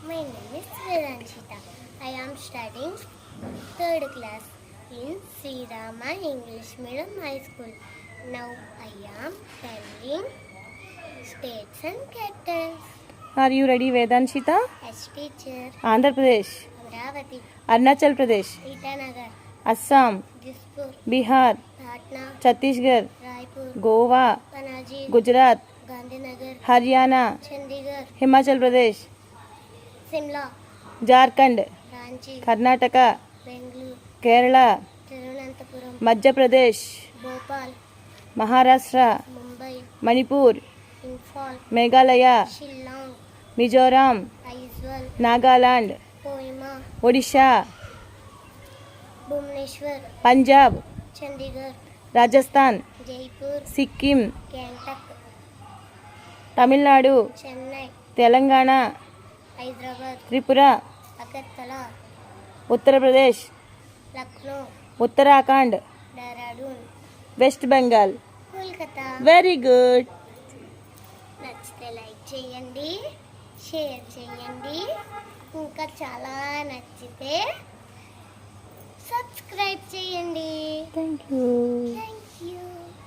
My name is Vedanshita. I am studying third class in Sri Rama English Medium High School. Now I am telling states and capitals. Are you ready, Vedanshita? As teacher, Andhra Pradesh, Amravati, Arunachal Pradesh, Itanagar, Assam, Dispur, Bihar, Patna, Chhattisgarh, Raipur, Goa, Panaji, Gujarat, Gandhinagar, Haryana, Chandigarh, Himachal Pradesh, Simla, Jharkhand, Ranchi, Karnataka, Bengaluru, Kerala, Tirunanthapuram, Madhya Pradesh, Bhopal, Maharashtra, Mumbai, Manipur, Imphal, Meghalaya, Shillong, Mizoram, Aizawl, Nagaland, Kohima, Odisha, Bhubaneswar, Punjab, Chandigarh, Rajasthan, Jaipur, Sikkim, Gangtok, Tamil Nadu, Chennai, Telangana, Hyderabad, Tripura, Agartala, Uttar Pradesh, Lucknow, Uttarakhand, Dehradun, West Bengal. Kolkata. Very good. నచ్చితే like చేయండి, share చేయండి, ఇంకా చాలా నచ్చితే subscribe చేయండి. Thank you.